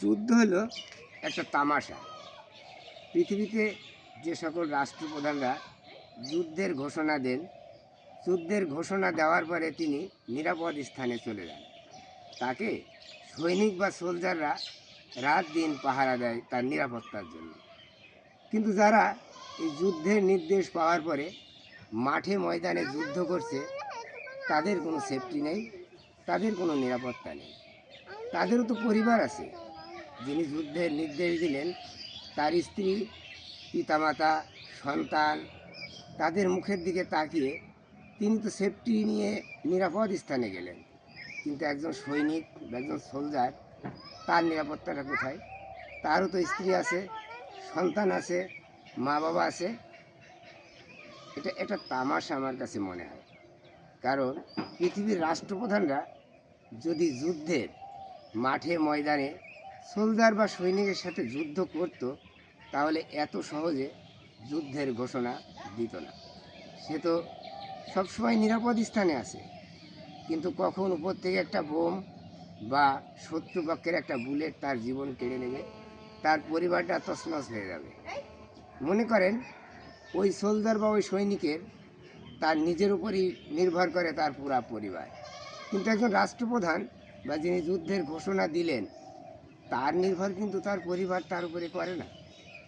যুদ্ধ হলো একটা তামাশা। পৃথিবীতে যে সকল রাষ্ট্রপ্রধানরা যুদ্ধের ঘোষণা দেন, যুদ্ধের ঘোষণা দেওয়ার পরে তিনি নিরাপদ স্থানে চলে যান। তাকে সৈনিক বা সোলজাররা রাত দিন পাহারা দেয় তার নিরাপত্তার জন্য। কিন্তু যারা এই যুদ্ধের নির্দেশ পাওয়ার পরে মাঠে ময়দানে যুদ্ধ করছে, তাদের কোনো সেফটি নেই, তাদের কোনো নিরাপত্তা নেই। তাদেরও তো পরিবার আছে। যিনি যুদ্ধের নির্দেশ দিলেন, তার স্ত্রী, পিতামাতা, সন্তান, তাদের মুখের দিকে তাকিয়ে তিনি তো সেফটি নিয়ে নিরাপদ স্থানে গেলেন। কিন্তু একজন সৈনিক বা একজন সোলজার, তার নিরাপত্তাটা কোথায়? তারও তো স্ত্রী আছে, সন্তান আছে, মা বাবা আছে। এটা তামাশা আমার কাছে মনে হয়। কারণ পৃথিবীর রাষ্ট্রপ্রধানরা যদি যুদ্ধের মাঠে ময়দানে সোলজার বা সৈনিকের সাথে যুদ্ধ করত, তাহলে এত সহজে যুদ্ধের ঘোষণা দিত না। সে তো সবসময় নিরাপদ স্থানে আছে, কিন্তু কখন উপর থেকে একটা বোম বা শত্রুপক্ষের একটা বুলেট তার জীবন কেড়ে নেবে, তার পরিবারটা তছনছ হয়ে যাবে। মনে করেন ওই সোলজার বা ওই সৈনিকের তার নিজের উপরই নির্ভর করে তার পুরা পরিবার। কিন্তু একজন রাষ্ট্রপ্রধান বা যিনি যুদ্ধের ঘোষণা দিলেন, তার নির্ভর কিন্তু তার পরিবার তার উপরে করে না।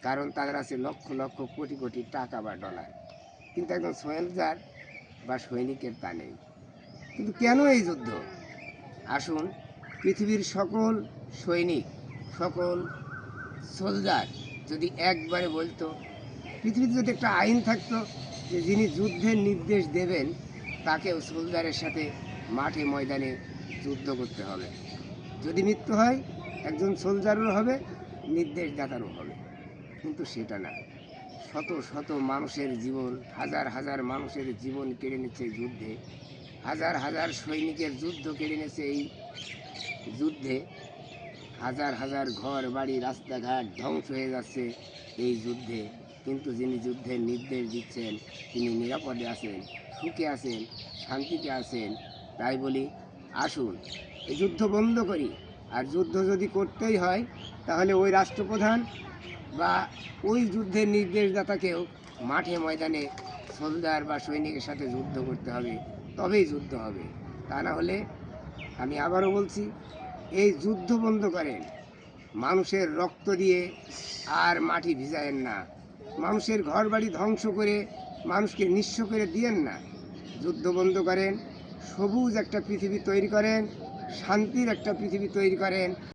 কারণ তাদের আছে লক্ষ লক্ষ কোটি কোটি টাকা বা ডলার। কিন্তু একজন সোলজার বা সৈনিকের তা নেই। কিন্তু কেন এই যুদ্ধ? আসুন, পৃথিবীর সকল সৈনিক, সকল সোলজার যদি একবারে বলতো, পৃথিবীতে যদি একটা আইন থাকতো যে যিনি যুদ্ধের নির্দেশ দেবেন তাকেও সোলজারের সাথে মাঠে ময়দানে যুদ্ধ করতে হবে। যদি মৃত্যু হয়, একজন সোলজারও হবে, নির্দেশদাতারও হবে। কিন্তু সেটা না। শত শত মানুষের জীবন, হাজার হাজার মানুষের জীবন কেড়ে নিচ্ছে যুদ্ধে, হাজার হাজার সৈনিকের যুদ্ধ কেড়ে নিচ্ছে এই যুদ্ধে, হাজার হাজার ঘর বাড়ি রাস্তাঘাট ধ্বংস হয়ে যাচ্ছে এই যুদ্ধে। কিন্তু যিনি যুদ্ধের নির্দেশ দিচ্ছেন তিনি নিরাপদে আছেন, সুখে আছেন, শান্তিতে আছেন। তাই বলি, আসুন এই যুদ্ধ বন্ধ করি। আর যুদ্ধ যদি করতেই হয়, তাহলে ওই রাষ্ট্রপ্রধান বা ওই যুদ্ধের নির্দেশদাতাকেও মাঠে ময়দানে সোলজার বা সৈনিকের সাথে যুদ্ধ করতে হবে, তবেই যুদ্ধ হবে। তা না হলে, আমি আবারও বলছি, এই যুদ্ধ বন্ধ করেন। মানুষের রক্ত দিয়ে আর মাটি ভিজায়েন না। মানুষের ঘর বাড়ি ধ্বংস করে মানুষকে নিঃস্ব করে দিয়েন না। যুদ্ধ বন্ধ করেন, সবুজ একটা পৃথিবী তৈরি করেন, শান্তির একটা পৃথিবী তৈরি করেন।